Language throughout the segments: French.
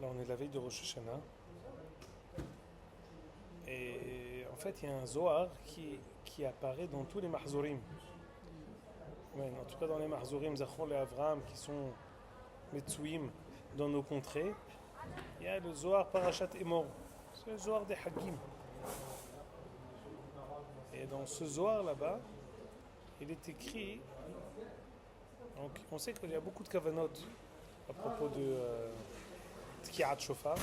Là, on est la veille de Rosh Hashanah. Et en fait, il y a un Zohar qui apparaît dans tous les Mahzourim. Ouais, en tout cas, dans les Mahzourim, Zachor et Avraham, qui sont Metsouim dans nos contrées, il y a le Zohar Parashat Emor. C'est le Zohar des Haggim. Et dans ce Zohar là-bas, il est écrit. Donc, on sait qu'il y a beaucoup de kavanot à propos de Tkiat Shofar.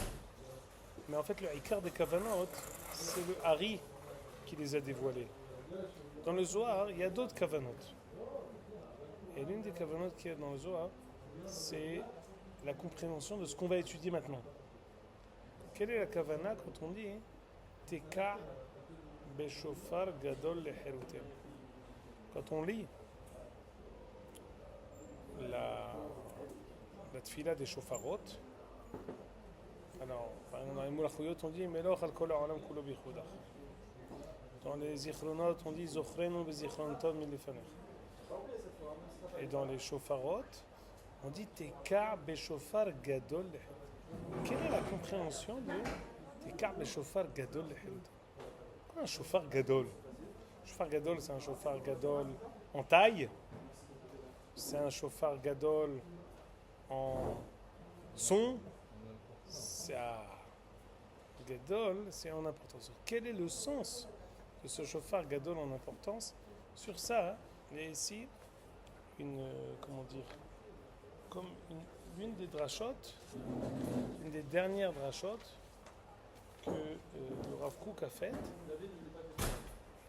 Mais en fait, le Ikar des kavanot, c'est le Hari qui les a dévoilés. Dans le Zohar, il y a d'autres kavanot. Et l'une des kavanot qu'il y a dans le Zohar, c'est la compréhension de ce qu'on va étudier maintenant. Quelle est la kavana quand on dit Teka Beshofar Gadol Leherutem? Quand on lit la tfila des shofarot, alors dans les moulachouyot on dit Meloch al kol ha'olam kulo bichudach. Dans les zichronot on dit Zochrenu bezichron tov milefanech. Et dans les shofarot on dit Teka Beshofar Gadol Leherutem. Quelle est la compréhension de Teka Beshofar Gadol Leherutem? Quoi un shofar gadol? Shofar gadol, c'est un shofar gadol en taille? C'est un shofar gadol en son? C'est gadol, c'est en importance. Quel est le sens de ce shofar gadol en importance? Sur ça, il y a ici comment dire, comme une des drachotes, une des dernières drachotes que le Rav Kook a faite.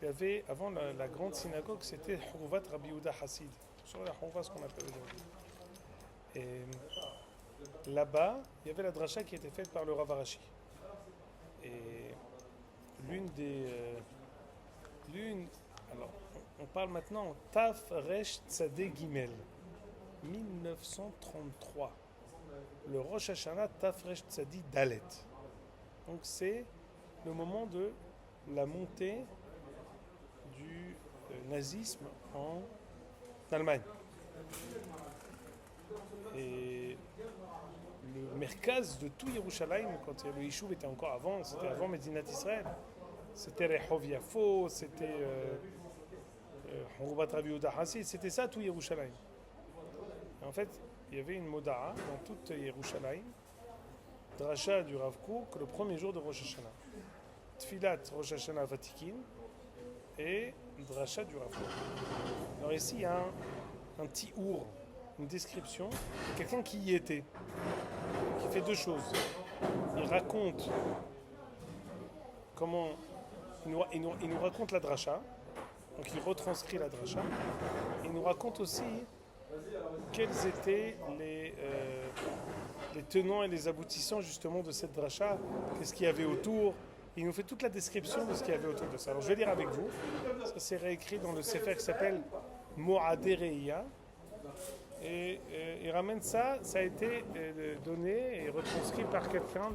Il y avait, avant la grande synagogue, c'était Hurvat Rabbi Yehuda Hassid. Sur la Hurvat, ce qu'on appelle aujourd'hui. Et là-bas, il y avait la dracha qui était faite par le Rav Arashi. Et alors, on parle maintenant Taf Resh Tzadeh Gimel, 1933. Le Rosh Hashanah Taf Resh Tzadi Dalet. Donc c'est le moment de la montée du nazisme en Allemagne. Et le merkaz de tout Yerushalayim, quand le Yishuv était encore avant, c'était avant Medinat Israël. C'était Rehov Yafo, c'était Hurvat Rabbi Yehuda Hassid, c'était ça tout Yerushalayim. En fait, il y avait une moda'a dans toute Yerushalayim, dracha du Rav Kook, le premier jour de Rosh Hashanah. Tfilat Rosh Hashanah Vatikin et dracha du Rav Kook. Alors ici, il y a un petit our, une description de quelqu'un qui y était, qui fait deux choses. Il raconte comment il nous raconte la dracha, donc il retranscrit la dracha. Il nous raconte aussi quels étaient les tenants et les aboutissants justement de cette dracha, qu'est-ce qu'il y avait autour. Il nous fait toute la description de ce qu'il y avait autour de ça. Alors je vais lire avec vous. Ça c'est réécrit dans le Sefer qui s'appelle Mo'adé Reïa. Et il ramène ça a été donné et retranscrit par quelqu'un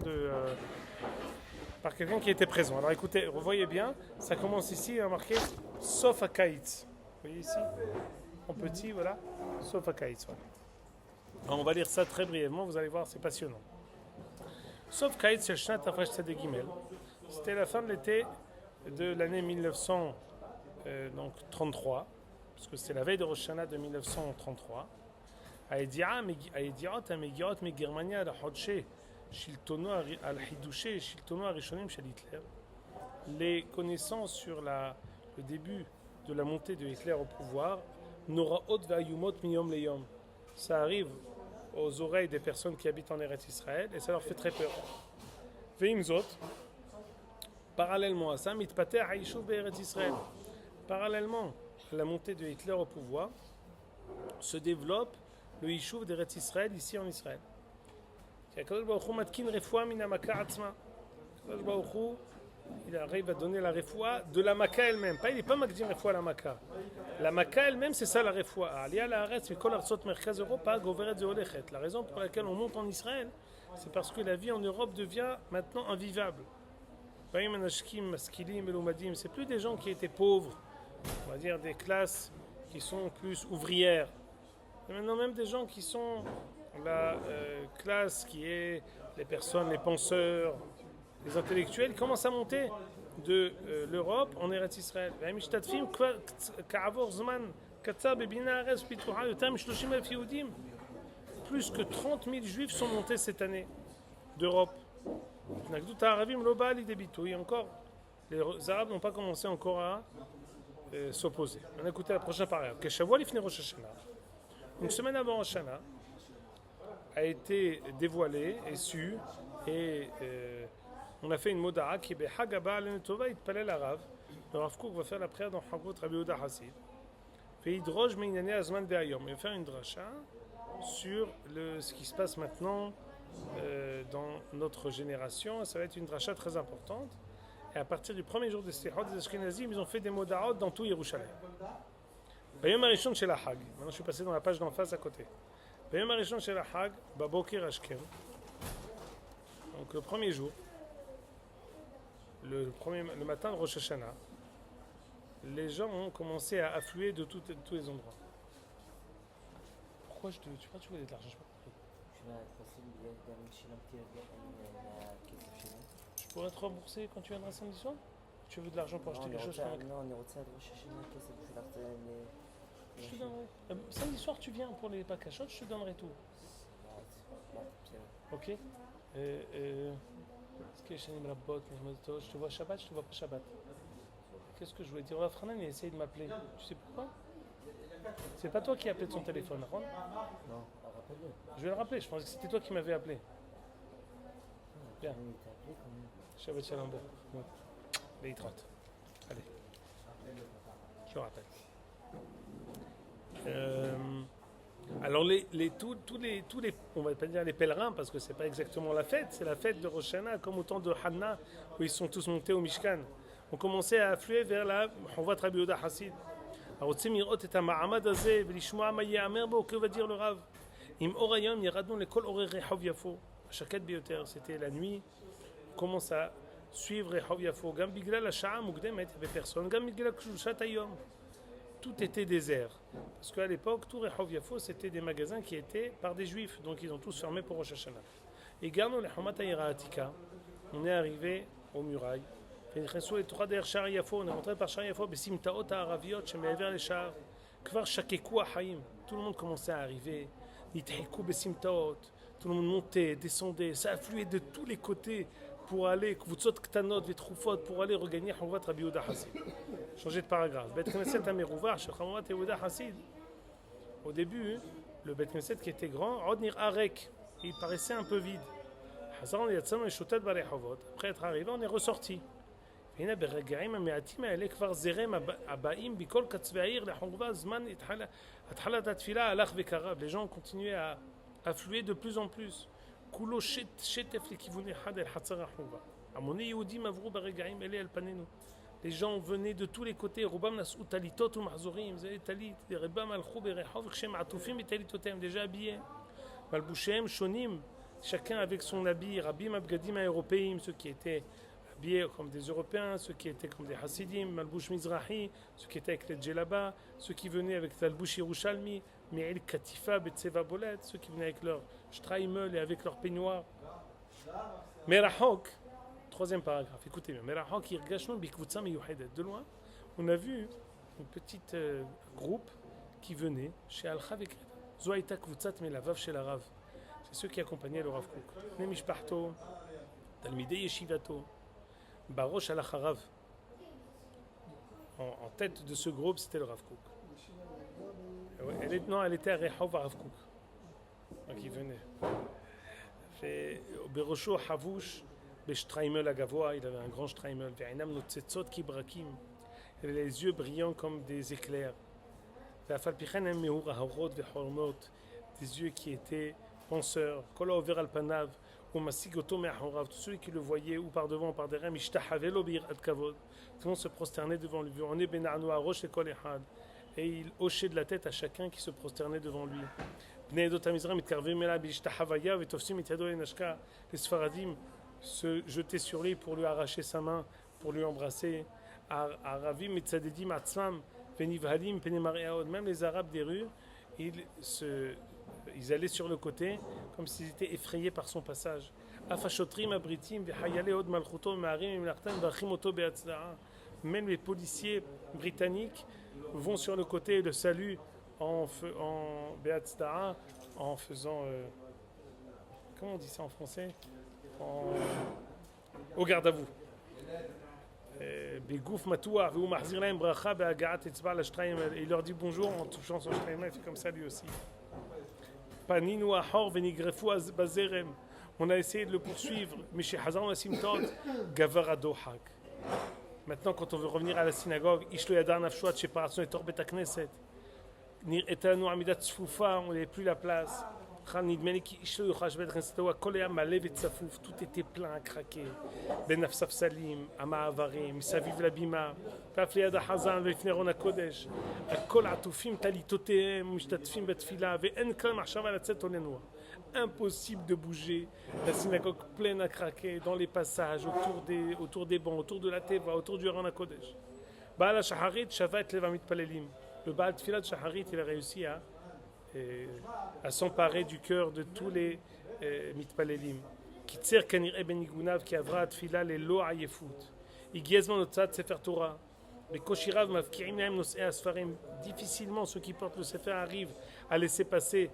qui était présent. Alors écoutez, revoyez bien, ça commence ici, il y a marqué Sof HaKaïtz. Vous voyez ici, en petit, voilà, Sof HaKaïtz. Voilà. Alors on va lire ça très brièvement, vous allez voir, c'est passionnant. Sof HaKaïtz shel Shnat Tafresh Tzadeh Gimel. C'était la fin de l'été de l'année 1933, parce que c'était la veille de Rosh Hashanah de 1933. הידיעות המגיעות מגרמניה על החודשי שלטונו על חידושי שלטונו הראשונים של היטלר, les connaissances sur le début de la montée de Hitler au pouvoir, נוראות ואיומות מיום ליום. Ça arrive aux oreilles des personnes qui habitent en Eretz Israël et ça leur fait très peur. ועם זאת, parallèlement à ça, מתפתח היישוב בארץ ישראל. Parallèlement à la montée de Hitler au pouvoir, se développe le Yishuv d'Eretz Israël ici en Israël. Akadosh Baruch Hu matkin refoua min hamaka atzma. Akadosh Baruch Hu, il arrive à donner la refoua de la Maka elle-même. Il n'est pas makdim refoua la Maka. La Maka elle-même, c'est ça la refoua. Aliyah la'aretz mikol artzot merkaz Europa goveret zeolechet. La raison pour laquelle on monte en Israël, c'est parce que la vie en Europe devient maintenant invivable. Vayim anashkim maskilim elumadim. C'est plus des gens qui étaient pauvres, on va dire des classes qui sont plus ouvrières. Et maintenant même des gens qui sont la classe qui est les personnes, les penseurs, les intellectuels, commencent à monter de l'Europe en Eretz Israël. Plus que 30 000 juifs sont montés cette année d'Europe. Et encore, les Arabes n'ont pas commencé encore à s'opposer. On a écouté la prochaine paragraphe. Une semaine avant Rosh Hashanah a été dévoilé et su, et on a fait une moda'a qui est Hagaba al-Netova itpalel Arav. Le Rav Kook va faire la prière dans Chagot Rabbi Yehuda Hassid. Il va faire une dracha sur ce qui se passe maintenant dans notre génération. Ça va être une dracha très importante. Et à partir du premier jour des Slichot des Ashkenazim, ils ont fait des moda'ot dans tout Yerushalayim. Bayom Arishon Shel HaHag. Maintenant, je suis passé dans la page d'en face à côté. Bayom Arishon Shel HaHag, Baboker Ashken. Donc le premier jour, le matin de Rosh Hashanah, les gens ont commencé à affluer de tous les endroits. Pourquoi tu crois que tu voulais de l'argent? Je pourrais te rembourser quand tu viendras samedi soir? Tu veux de l'argent pour acheter quelque chose? Je te donnerai. Samedi soir, tu viens pour les packs à shot, je te donnerai tout. Ok. Est-ce que je te vois Shabbat, je te vois pas Shabbat. Qu'est-ce que je voulais dire? Rav Hanan, il a essayé de m'appeler. Tu sais pourquoi? C'est pas toi qui as appelé de son téléphone, non? Rappelle-le. Je vais le rappeler, je pensais que c'était toi qui m'avais appelé. Bien. Shabbat Shalom. Les 30. Allez. Je le rappelle. Alors tous les, on va pas dire les pèlerins parce que c'est pas exactement la fête, c'est la fête de Rosh Hashanah, comme au temps de Hanna où ils sont tous montés au Mishkan. On commençait à affluer vers la Chovat Rabbi Yehuda Hassid. רוצים לראות את המעמד הזה ולשמוע מה ייאמר בו, que va dire le Rav. עם אור היום ירדנו לכל אורי רחוב יפו. השקט ביותר, c'était la nuit. On commence à suivre רחוב יפו, גם בגלל השעה המוקדמת בפרסון, גם בגלל קדושת היום. Tout était désert. Parce qu'à l'époque, tout Rehov Yafo, c'était des magasins qui étaient par des juifs. Donc ils ont tous fermé pour Rosh Hashanah. Et gardons les Hamat Hayira Atika. On est arrivé aux murailles. On est rentré par Shar Yafo. Besimtaot Ha'araviot, Sheme'aver les Shar. Kvar Shakeku Ha'haim. Tout le monde commençait à arriver. Nithiku Besimtaot. Tout le monde montait, descendait. Ça affluait de tous les côtés pour aller, Kvutzot Ktanot, Vetroufot, pour aller regagner Chovat Rabbi Yehuda Hassid. Changer de paragraphe. Bet Knesset Amerouvar, Chovat Yehuda Hassid. Au début, le Bet Knesset qui était grand, Odnir Arek, il paraissait un peu vide. Hazan Yatzam et Shotat Barechovot. Après être arrivé, on est ressorti. והנה ברגעים המעטים האלה כבר זרם הבאים בכל קצווי העיר לחורבה זמן התחלת התפילה הלך וקרב. Les gens continuaient à affluer de plus en plus. כולו שטף לכיוון אחד אל חצר החורבה. המוני יהודים עברו ברגעים אלה על פנינו. Les gens venaient de tous les côtés. רובם נשאו טליתות ומחזורים. זה טלית. רובם הלכו ברחוב כשהם עטופים בטליתותיהם, déjà habillés. מלבושיהם שונים. Chacun avec son habit. רבים הבגדים האירופאים, ceux qui étaient habillés comme des Européens, ceux qui étaient comme des Hasidim, Malbouch Mizrahi, ceux qui étaient avec les Djellaba, ceux qui venaient avec Malbouch Yerushalmi, Me'il Katifa, Betseva Bolet, ceux qui venaient avec leur Shtraimel et avec leur peignoir. Merahok, troisième paragraphe, écoutez bien, Merahok, Irgashnon, Bikvutsa, Meyuhedet. De loin, on a vu un petit groupe qui venait chez Al-Khavik. Zoaita Kvutzat Melavav chez la Rav. C'est ceux qui accompagnaient le Rav Kook. Nemishparto, Talmidei Yeshivato. Barosh al-Acharav. En tête de ce groupe, c'était le Rav Kook. Elle était à Rehov Rav Kook. Donc il venait. Berosho Havush, Beshtraimel Agavoa, il avait un grand Shtraimel. Ve'inam notzetzot kibrakim. Il avait les yeux brillants comme des éclairs. Ve'afalpichen em mehur aharot ve'hormot. Des yeux qui étaient penseurs. Kola over al-panav. Tous ceux qui le voyaient ou par devant ou par derrière, tout le monde se prosternait devant lui. Et il hochait de la tête à chacun qui se prosternait devant lui. Les Sfaradim se jetaient sur lui pour lui arracher sa main, pour lui embrasser. Même les Arabes des rues, ils se Ils allaient sur le côté comme s'ils étaient effrayés par son passage. Même les policiers britanniques vont sur le côté et le saluent en Be'atzda'a, en faisant comment on dit ça en français, au garde à vous. בגוף מתוח והוא מחזיר להם ברכה בהגעת אצבע לשטריים. Il leur dit bonjour en touchant son שטריים, il fait comme ça lui aussi. פנינו אחור ונגרפו בזרם. On a essayé de le poursuivre, mais chez Hazan Asimtot, Gavar Adohak. Maintenant, quand on veut revenir à la synagogue, Ishlo Yadar Nafshuat, séparation et Torbet Knesset, Nir Etanu Amidat Tzfoufa, on n'avait plus la place. Tout était plein à craquer. Ben Afsaf Salim, Ama'avarim, Saviv Labima, Pafliada Hazan, Vefneron Akodesh, Akol Atufim, Talitoteem, Mishtatfim Betfila, Ve'en Klam Achava Latzet Olenua. Impossible de bouger, la synagogue pleine à craquer, dans les passages, autour des bancs, autour de la Teva, autour du Haran Akodesh. Baal HaShaharit, Shavat Levamit Palelim. Le Baal Tfilat Shaharit, il a réussi à s'emparer du cœur de tous les mitpalelim. Kitzer kanir'e ben igunav ki avra tfila lelo ayefut. Igiez zman otzat sefer Torah. Bekoshirav mavkirim lahem nos'ei asfarim. Difficilement ceux qui portent le sefer arrivent à laisser passer,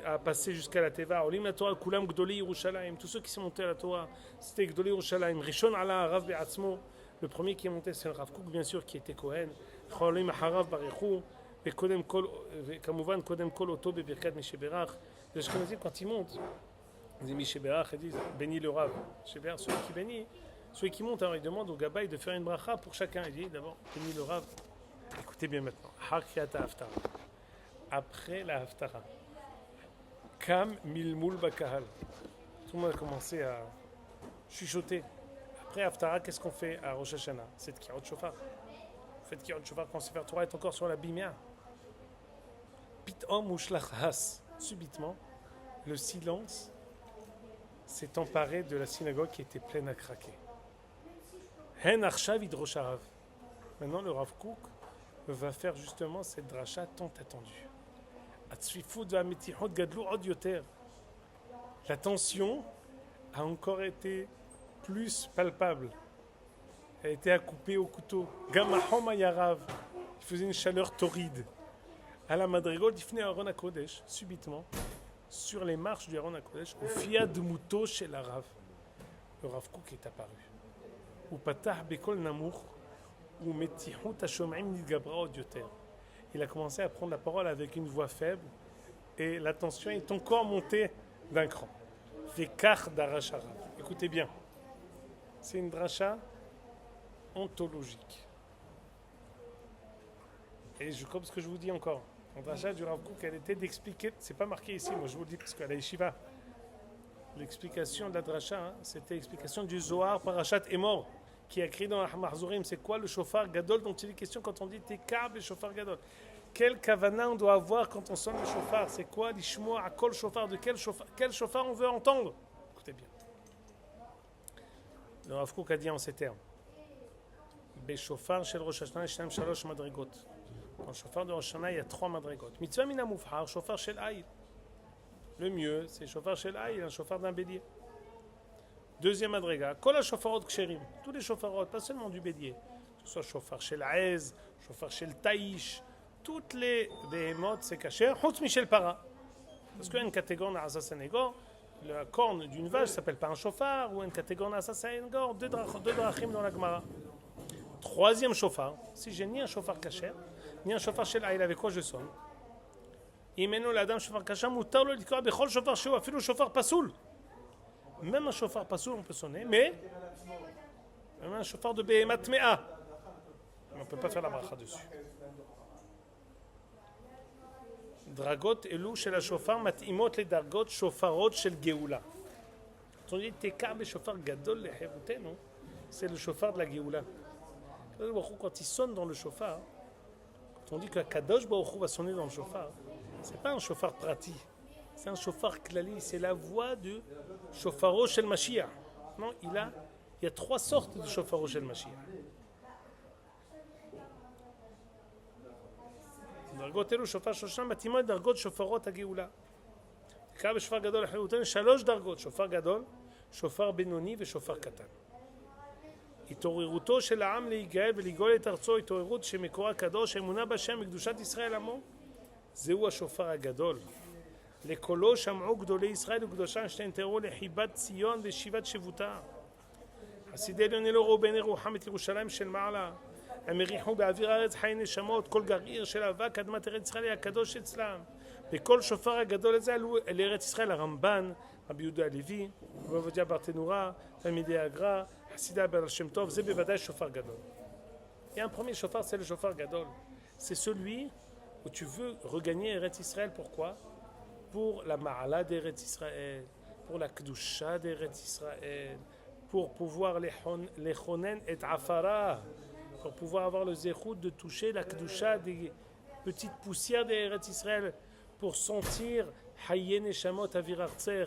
à passer jusqu'à la Teva. Olim la Torah kulam gdoli Yerushalayim. Tous ceux qui sont montés à la Torah, c'était gdoli Yerushalayim. Rishon ala Rav be'atzmo. Le premier qui est monté, c'est le Rav Kook, bien sûr, qui était Kohen. Cholim aharav barichu. וכמובן קודם כל אותו בברכת מי שברך. Les Ashkenazim quand ils montent, ils disent מי שברך, ils disent bénis le Rav. Celui qui monte, alors il demande au Gabay de faire une bracha pour chacun. Il dit d'abord bénis le Rav. Écoutez bien maintenant. Après la Haftara, Kam milmul bakahal. Tout le monde a commencé à chuchoter. Après Haftara, qu'est-ce qu'on fait à Rosh Hashanah? C'est Kirot Shofar. Faites Kirot Shofar quand Sefer Torah est encore sur la Bimia. Pitom ushlach has. Subitement, le silence s'est emparé de la synagogue qui était pleine à craquer. Hen arshav idrosh harav. Maintenant, le Rav Kook va faire justement cette dracha tant attendue. Atzrifut va'metihot gadlu od yoter. La tension a encore été plus palpable. Elle a été à couper au couteau. Gamahom ayarav. Il faisait une chaleur torride. À la Madrigot, il venait à Haron HaKodesh, subitement, sur les marches du Haron HaKodesh, au fiad mouto chez la Rav. Le Rav Kook est apparu. Ou patah bekol namour, ou metihut hashom'im nidgabra od yoter. Il a commencé à prendre la parole avec une voix faible, et la tension est encore montée d'un cran. Vekach darash harav. Écoutez bien, c'est une dracha ontologique. Et comme ce que je vous dis encore, la dracha du Rav Kook, elle était d'expliquer, c'est pas marqué ici, moi je vous le dis parce qu'à la yeshiva, l'explication de la dracha, c'était l'explication du Zohar Parashat Emor, qui a écrit dans la Mahzourim, c'est quoi le shofar gadol dont il est question quand on dit Tekab et shofar gadol. Quel kavana on doit avoir quand on sonne le shofar? C'est quoi l'ishmoa à kol shofar? De quel shofar on veut entendre? Écoutez bien. Le Rav Kook a dit en ces termes. Beshofar shel Rosh Hashanah shem shalosh madrigot. Dans le shofar de Rosh Hashanah, il y a 3 madrigot. Mitzvah mina mufhar, shofar shel ayil. Le mieux, c'est shofar shel ayil, un shofar d'un bélier. Deuxième madriga, kol ha-shofarot ksherim. Tous les shofarot, pas seulement du bélier. Que ce soit shofar shel aez, shofar shel taïsh, toutes les behemoth, c'est kasher, chutz michel para. Parce qu'il y a une catégorie dans Asasanegor, la corne d'une vache ne s'appelle pas un shofar, ou une catégorie dans Asasanegor, deux drachim dans la Gemara. Troisième shofar, si j'ai ni un shofar kasher, ni un shofar shel ayil, avec quoi je sonne? Imenu l'adam shofar kasher, mutar lo likra bechol shofar sheu, afilu shofar pasoul. Même un shofar pasoul, on peut sonner, mais même un shofar de behemat mea, on ne peut pas faire la bracha dessus. Dragot elou shel ha-shofar mat'imot les dargot shofarot shel geoula. Quand on dit tekar be shofar gadol leherutenu, c'est le shofar de la geoula. Quand il sonne dans le shofar, quand on dit que Kadosh Baruch Hu va sonner dans le shofar, c'est pas un shofar prati, c'est un shofar klali, c'est la voix de shofaro shel Mashiach. Non, il y a 3 sortes de shofaro shel Mashiach. Dargot elu shofar shoshan matimot dargot shofarot hageoula. תקרא בשופר גדול לחירותנו 3 דרגות, שופר גדול, שופר בינוני ושופר קטן. התעוררותו של העם להיגאל ולגאול את ארצו, התעוררות שמקורה קדוש, אמונה בשם וקדושת ישראל עמו, זהו השופר הגדול. לקולו שמעו גדולי ישראל וקדושם שנתעוררו לחיבת ציון ושיבת שבותה. חסידי עליון אלוהו ראו בעיני רוחם את ירושלים של מעלה, הם הריחו באוויר הארץ חיי נשמות, כל גרעיר של אבק אדמת ארץ ישראל היה הקדוש אצלם. בכל שופר הגדול הזה עלו לארץ ישראל הרמב"ן, רבי יהודה הלוי, רבי עובדיה ברטנורה, תלמידי הגר"א, חסידי בעל שם טוב, זה בוודאי שופר גדול. Et un premier chauffard, c'est le chauffard gadol. C'est celui où tu veux regagner Eretz Israël. Pourquoi? Pour la ma'ala d'Eretz Israël, pour la kedusha d'Eretz Israël, pour pouvoir les chonen et afara, pour pouvoir avoir le zéchout de toucher la kedusha des petites poussières d'Eretz Israël, pour sentir Hayye Neshamot Avir Artser,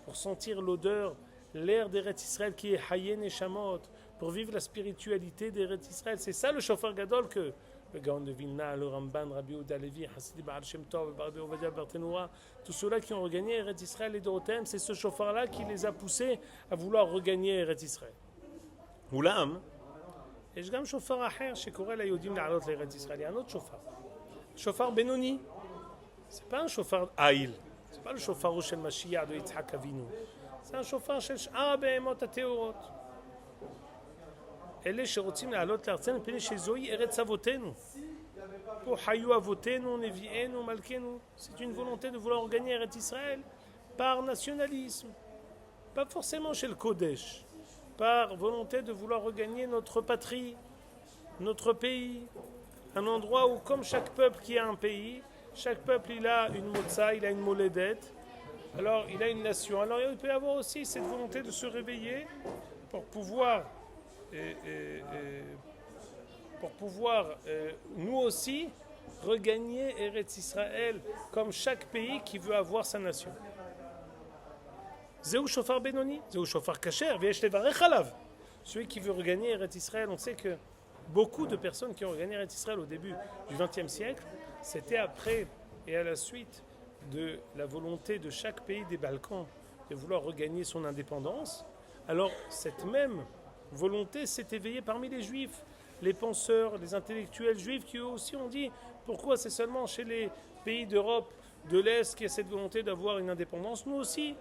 pour sentir l'odeur, l'air d'Eretz Israël qui est Hayye Neshamot, pour vivre la spiritualité d'Eretz Israël. C'est ça le chauffeur gadol que le Gaon de Vilna, le Ramban, Rabbi Yehuda Halevi, Hassidi Baal Shem Tov, Rabbi Ovadia Barthénoura, tous ceux-là qui ont regagné Eretz Israël et Dorothèm, c'est ce chauffeur-là qui les a poussés à vouloir regagner Eretz Israël. Oulam, יש גם שופר אחר שקורא ליהודים לעלות לארץ ישראל, il y a un autre chauffeur. שופר בינוני. C'est pas un chauffeur Aïl, c'est pas le chauffeur של משיח de יצחק אבינו. C'est un chauffeur של שאר הבהמות הטהורות. אלה שרוצים לעלות לארצנו מפני שזוהי ארץ אבותינו. פה חיו אבותינו, נביאינו, מלכנו. C'est une volonté de vouloir gagner Eretz Israël par nationalisme. Pas forcément chez le Kodesh. Par volonté de vouloir regagner notre patrie, notre pays. Un endroit où, comme chaque peuple qui a un pays, chaque peuple il a une motza, il a une moledette. Alors il a une nation. Alors il peut y avoir aussi cette volonté de se réveiller pour pouvoir nous aussi regagner Eretz Israël comme chaque pays qui veut avoir sa nation. Zéou Shofar Benoni, Zéou Shofar Kacher, Viesh Levarech Alav. Celui qui veut regagner Eretz Israël, on sait que beaucoup de personnes qui ont regagné Eretz Israël au début du XXe siècle, c'était après et à la suite de la volonté de chaque pays des Balkans de vouloir regagner son indépendance. Alors cette même volonté s'est éveillée parmi les juifs, les penseurs, les intellectuels juifs qui eux aussi ont dit pourquoi c'est seulement chez les pays d'Europe de l'Est qu'il y a cette volonté d'avoir une indépendance. Nous aussi,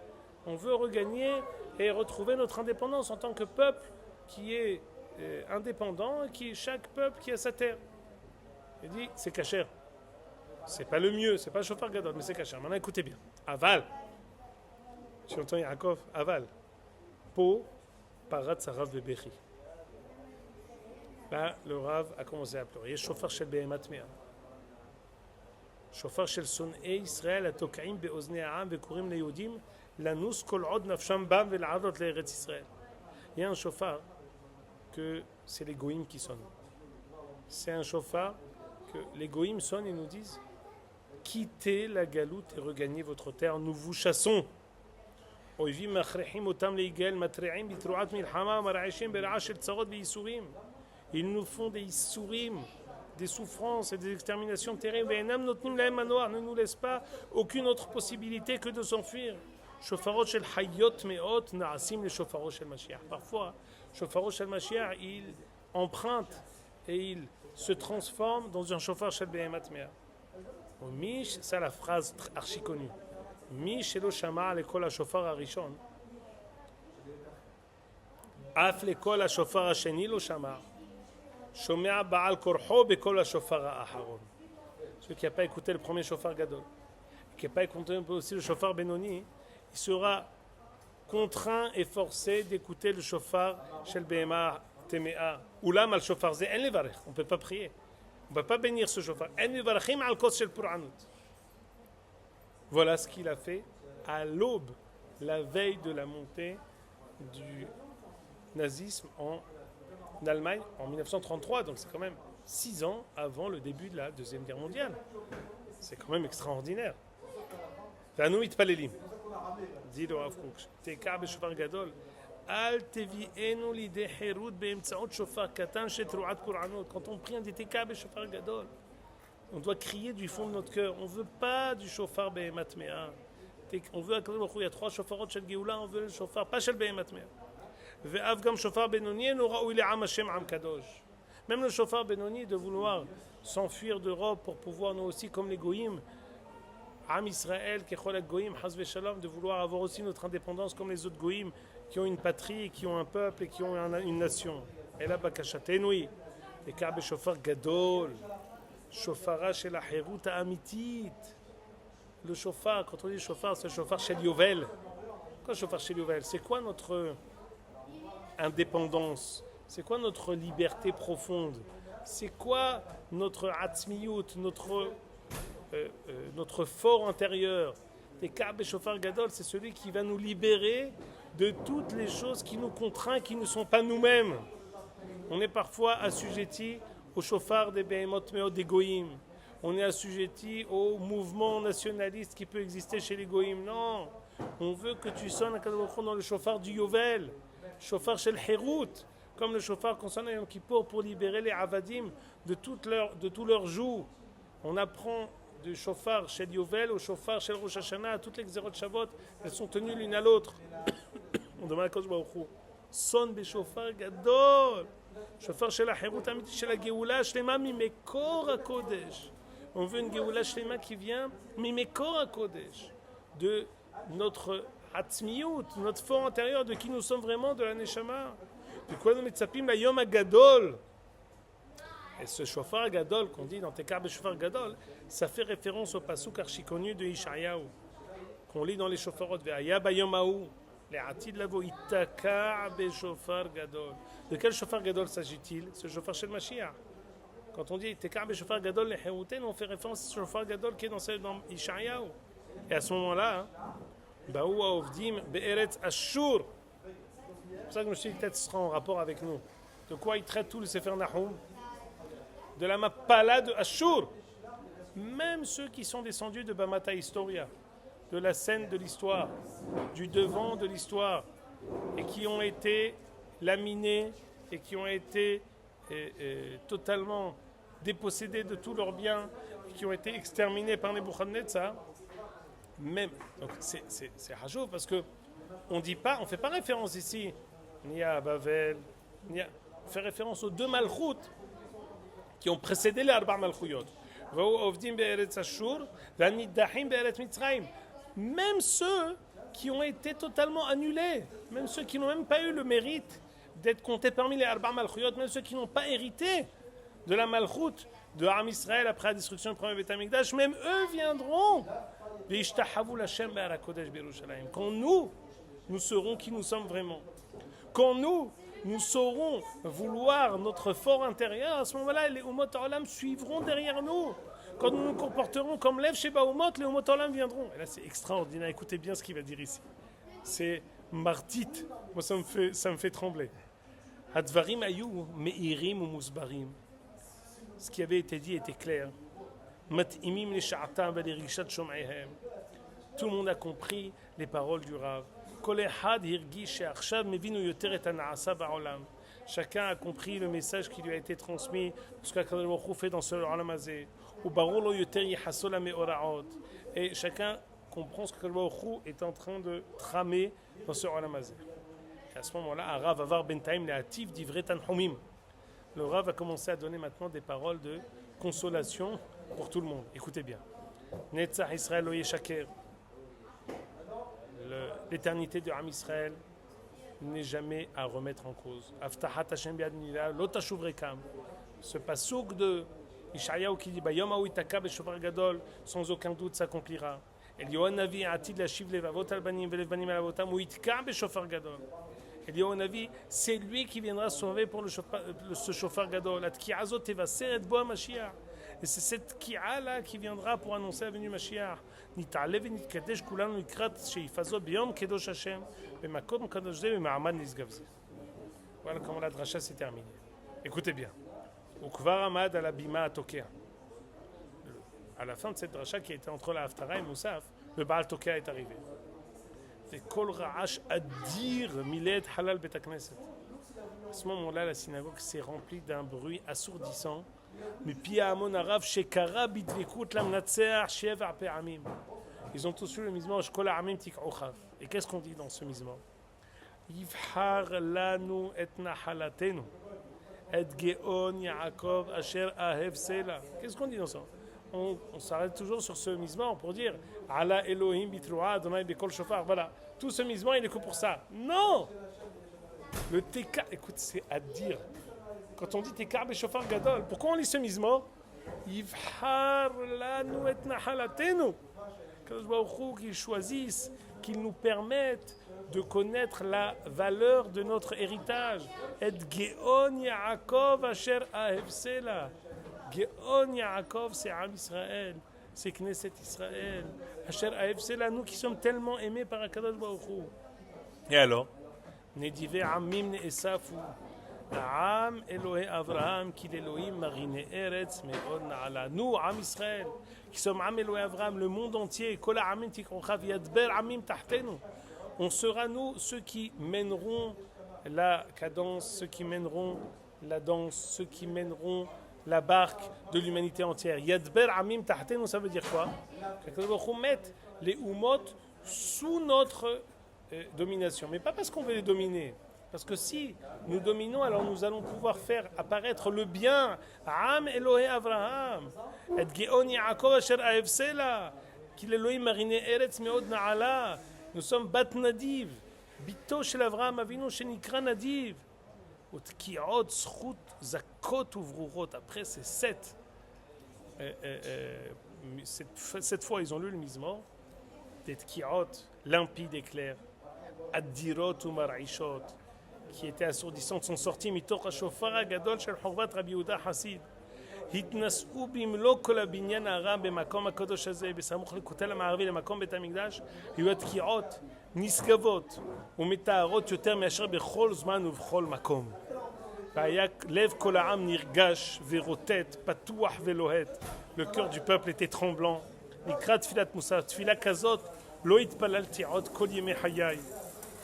on veut regagner et retrouver notre indépendance en tant que peuple qui est indépendant et qui chaque peuple qui a sa terre. Il dit c'est kasher. C'est pas le mieux, c'est pas le chauffeur gadol, mais c'est kasher. Maintenant écoutez bien. Aval. Tu entends Yaakov? Aval. Po. Parat Sarav Bebechi. Là, le Rav a commencé à pleurer. Il y a chauffeur shel Behemat Mea. Chauffeur shel Son'ei Israël atoka'im be'oznei ha'am ve'kurim le'yodim lanus kol od nafsham bam ve'la'adot le'eretz Israël. Il y a un chauffeur que c'est les goïms qui sonnent. C'est un chauffeur que les goïms sonnent et nous disent quittez la galoute et regagnez votre terre, nous vous chassons. אויבים מכריחים אותם להיגאל, מתריעים בתרועת מלחמה ומרעישים ברעש של צרות וייסורים. Ils nous font des issourim, des souffrances et des exterminations terribles. ואינם נותנים להם מנוח, ne nous laisse pas aucune autre possibilité que de s'enfuir. שופרות של חיות מאות נעשים לשופרו של משיח. Parfois, שופרו של משיח, il emprunte et il se transforme dans un chauffeur של בהמת מאה. ומיש, c'est la phrase archi connue. מי שלא שמע לקול השופר הראשון, אף לקול השופר השני לא שמע, שומע בעל כורחו בקול השופר האחרון. Celui qui n'a pas écouté le premier chauffeur gadol, qui n'a pas écouté aussi le chauffeur benoni, il sera contraint et forcé d'écouter le chauffeur shel behema temea. Oulam al chauffar ze en levarech, on ne peut pas prier, on ne peut pas bénir ce chauffeur. En levarechim al kos shel puranut. Voilà ce qu'il a fait à l'aube, la veille de la montée du nazisme en Allemagne en 1933. Donc c'est quand même 6 ans avant le début de la Deuxième Guerre mondiale. C'est quand même extraordinaire. ואנו מתפללים, dit le Rav Kook, תקע בשופר גדול, אל תביאנו לידי חירות באמצעות שופר קטן שתרועת פורענות. Quand on prie, on dit תקע בשופר גדול. On doit crier du fond de notre cœur. On ne veut pas du chauffard Behemat Mea. On veut, il y a 3 shofarot shel Géoula, on veut le shofar, pas shel Behemat Mer. Ve'av gam shofar benoni, nous raoui le'am Hashem am kadosh. Même le shofar benoni de vouloir s'enfuir d'Europe pour pouvoir nous aussi, comme les goïms, Am Israël, Kechol Goïm, Hazve Shalom, de vouloir avoir aussi notre indépendance comme les autres goïms qui ont une patrie, qui ont un peuple et qui ont une nation. Et là, Bakashatenoui, les Ka'be Shofar Gadol, Shofara shel Ahirut Amitit. Le shofar, quand on dit shofar, c'est le shofar shel Yovel. Quoi, shofar shel Yovel? C'est quoi notre indépendance? C'est quoi notre liberté profonde? C'est quoi notre atzmiyut, notre fort intérieur? Les Ka'be Shofar Gadol, c'est celui qui va nous libérer de toutes les choses qui nous contraignent, qui ne sont pas nous-mêmes. On est parfois assujetti au shofar des Behemoth Meod des Goïm. On est assujetti au mouvement nationaliste qui peut exister chez les Goïm. Non, on veut que tu sonnes dans le shofar du Yovel, shofar shel Herut, comme le shofar concernant Yom Kippour pour libérer les Avadim de tout leur joug. On apprend du shofar shel Yovel au shofar shel Rosh Hashanah, toutes les Xerot Shavuot, elles sont tenues l'une à l'autre. On demande à Kadosh Baruch Hu, sonne des shofar gadol, shofar shel Herut amiti shel Géoula shlema mimekor hakodesh. On veut une Géoula shlema qui vient mimekor hakodesh, de notre atzmiyut, notre fort intérieur, de qui nous sommes vraiment, de la neshama. De quoi nous metzapim la yom hagadol. Et ce shofar gadol qu'on dit dans Tekar Shofar Gadol, ça fait référence au pasuk archi-connu de Ishayahu, qu'on lit dans les shofarot. Ve'aya bayom hahu, le'atid lavo itakar beshofar gadol. De quel shofar gadol s'agit-il? Ce shofar shel Mashiach. Quand on dit Tekar Shofar Gadol le'heruten, on fait référence au shofar gadol qui est dans Ishayahu. Et à ce moment-là, Baou Ovdim be'eretz Ashur. C'est pour ça que je me suis dit peut-être ce sera en rapport avec nous. De quoi il traite tout le Sefer Nahum? De la Mappala de Ashur. Même ceux qui sont descendus de Bamata Historia, de la scène de l'histoire, du devant de l'histoire, et qui ont été laminés, et qui ont été totalement dépossédés de tous leurs biens, et qui ont été exterminés par Nebuchadnezzar, même, donc c'est Hajov, parce que on fait pas référence ici, ni à Bavel, on fait référence aux 2 Malchut qui ont précédé les Arba Malchuyot. Même ceux qui ont été totalement annulés, même ceux qui n'ont même pas eu le mérite d'être comptés parmi les Arba Malchuyot, même ceux qui n'ont pas hérité de la Malchut de Am Israël après la destruction du premier Beth Amikdash, même eux viendront. Quand nous saurons qui nous sommes vraiment. Quand nous saurons vouloir notre fort intérieur, à ce moment-là, les Umot Olam suivront derrière nous. Quand nous nous comporterons comme Lev Sheba Umot, les Umot Olam viendront. Et là, c'est extraordinaire. Écoutez bien ce qu'il va dire ici. C'est martit. Moi, ça me fait trembler. Hadvarim ayu meirim ou musbarim. Ce qui avait été dit était clair. Mat'imim le sha'atam ve rishat shom'ehem. Tout le monde a compris les paroles du Rav. Chacun a compris le message qui lui a été transmis, ce qu'Akadosh Baruch Hu fait dans ce Olam Hazeh. Et chacun comprend ce que Akadosh Baruch Hu est en train de tramer dans ce Olam Hazeh. Et à ce moment-là, Rav Avar Bentaim Le'ativ Divrei Tanhumim. Le Rav va commencer à donner maintenant des paroles de consolation pour tout le monde. Écoutez bien. Netzach Israël lo yeshaker. L'éternité de Am Israël n'est jamais à remettre en cause. Aftahat Hashem bi'ad nila lo tashuv rekam. Ce pasuk de Ishayahu qui dit Bayom hahu itaka beshofar gadol, sans aucun doute s'accomplira. Eliyahu Navi atid lashiv levavot al banim velev banim al avotam hu itka beshofar gadol. Eliyahu Navi, c'est lui qui viendra sauver pour ce shofar gadol. Atki'a azot tevaser et bo Mashiach. Et c'est cette ki'a là qui viendra pour annoncer la venue Mashiach. Nit'ale v'nitkadesh kulanu ikrat sheifazot b'yom kedosh Hashem b'makom kadosh ze b'ma'amad nisgavze. Voilà comment la dracha s'est terminée. Écoutez bien. Ukvar amad ala bima atokea. À la fin de cette dracha qui était entre la Haftara et Moussaf, le Baal Tokea est arrivé. Et kol ra'ash adir miled halal bet hakneset. À ce moment-là, la synagogue s'est remplie d'un bruit assourdissant. Mais Pia Amon Arav Shekara Bidvikut Lamnatseach Shevar Pe'amim. ils ont tous lu le Mizmor Shkol Ha'amim Tik'uchav. Et qu'est-ce qu'on dit dans ce Mizmor? Yivhar lanu et nahalatenu et geon Yaakov asher ahev sela. Qu'est-ce qu'on dit dans ça? On s'arrête toujours sur ce Mizmor pour dire Ala Elohim bitru'a Adonai bekol shofar. Voilà, tout ce Mizmor il est que pour ça. Non! Le Teka, écoute, c'est à dire. Quand on dit Teka beshofar gadol, pourquoi on lit ce Mizmor? Yivhar lanu et nahalatenu. Kadosh Baruch Hu, qu'ils choisissent, qu'ils nous permettent de connaître la valeur de notre héritage. Et Geon Yaakov asher ahev sela. Geon Yaakov, c'est Am Israël, c'est Knesset Israël. Asher ahev sela, nous qui sommes tellement aimés par Akadosh Baruch Hu. Et alors, Nedive Amim Ne'esafu. Am Elohé Avraham, qui l'Elohim marine Eretz Me'od Na'ala. Nous, Am Israël, qui sommes Am Elohé Avraham, le monde entier, Kola Amim Tikrochav Yadber Amim Tahtenu. On sera nous ceux qui mèneront la cadence, ceux qui mèneront la danse, ceux qui mèneront la barque de l'humanité entière. Yadber Amim Tahtenu, ça veut dire quoi? Qu'on mette les Umot sous notre domination. Mais pas parce qu'on veut les dominer. Parce que si nous dominons, alors nous allons pouvoir faire apparaître le bien. Am Elohé Avraham. Et Geon Yaakov asher ahev sela. Ki l'Elohim marine Eretz me'od na'ala. Nous sommes Bat Nadiv. Bito shel Avraham Avinu shenikra Nadiv. Utkiot zchut zakot uvrurot. Après ces cette fois ils ont lu le Mizmor. Des tkiot, limpides et clairs. Addirot ou mar'ishot, qui étaient assourdissantes, sont sorties mitoch hashofar hagadol shel Chorvat Rabbi Yehuda Hasid. התנסעו במלוא כל הבניין הרם במקום הקדוש הזה בסמוך לכותל המערבי למקום בית המקדש, היו התקיעות נשגבות ומטהרות יותר מאשר בכל זמן ובכל מקום. והיה לב כל העם נרגש ורוטט, פתוח ולוהט. Le cœur du peuple était tremblant. לקראת תפילת מוסף, תפילה כזאת לא התפללתי עוד כל ימי חיי.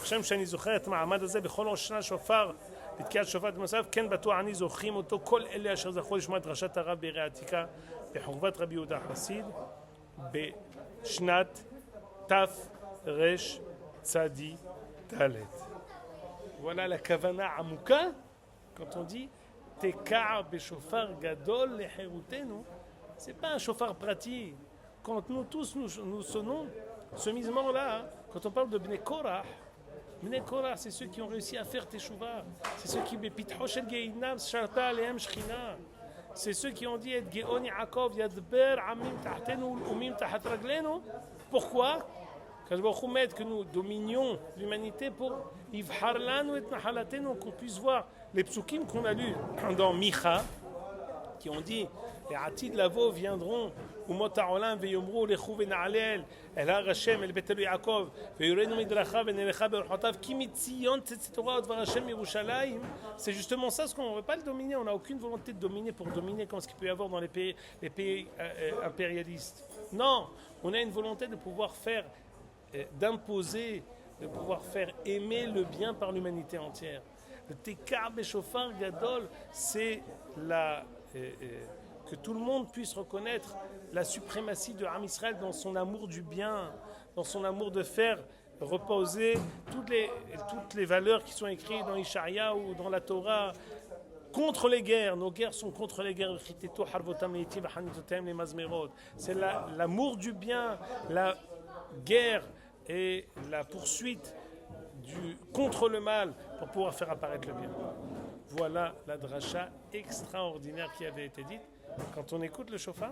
כשם שאני זוכר את המעמד הזה בכל ראש שנה שופר בתקיעת שופר מוסף, כן בטוח אני זוכרים אותו כל אלה אשר זכו לשמוע את דרשת הרב בעירי העתיקה בחורבת רבי יהודה החסיד בשנת תרצ"ד. Voilà la kavana amuka quand on dit Tekar beshofar gadol lecherutenu. C'est pas un chauffard pratique. Quand nous tous nous sonnons ce Mizmor-là, quand on parle de Bnei Korach, c'est ceux qui ont réussi à faire Teshuvah. C'est ceux qui c'est ceux qui ont dit Et Geon Yaakov Yadber Amim Tahtenu Umim Tahat Raglenu. Pourquoi? Que nous dominions l'humanité pour Yivhar Lanu et Nahalatenu, qu'on puisse voir les psukim qu'on a lus dans Micha, qui ont dit les Atid Lavo viendront Umot ha'olam veyomru lechu vena'alel el har Hashem el betel Yaakov veyurenu midracha venelecha beorchotav ki mitzion tzetz Torah od var Hashem Yerushalayim. C'est justement ça, ce qu'on ne veut pas le dominer. On n'a aucune volonté de dominer pour dominer comme ce qu'il peut y avoir dans les pays impérialistes. Non, on a une volonté de pouvoir faire, d'imposer, de pouvoir faire aimer le bien par l'humanité entière. Le Tekar beshofar gadol, c'est que tout le monde puisse reconnaître la suprématie de Am Israël dans son amour du bien, dans son amour de faire reposer toutes les valeurs qui sont écrites dans Ishaïa ou dans la Torah, contre les guerres. Nos guerres sont contre les guerres. C'est l'amour du bien, la guerre et la poursuite contre le mal pour pouvoir faire apparaître le bien. Voilà la dracha extraordinaire qui avait été dite. Quand on écoute le shofar,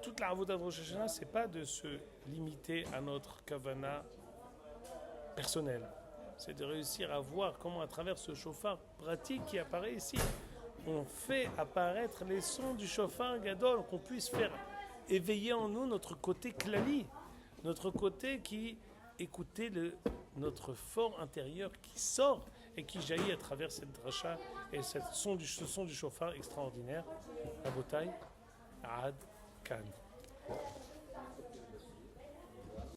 toute la avoda de Rosh Hashanah, c'est pas de se limiter à notre kavana personnelle. C'est de réussir à voir comment, à travers ce shofar pratique qui apparaît ici, on fait apparaître les sons du shofar gadol, qu'on puisse faire éveiller en nous notre côté klali, notre côté qui écouter notre fort intérieur qui sort et qui jaillit à travers cette dracha et ce son du shofar extraordinaire. Rabotai, Ad Kan.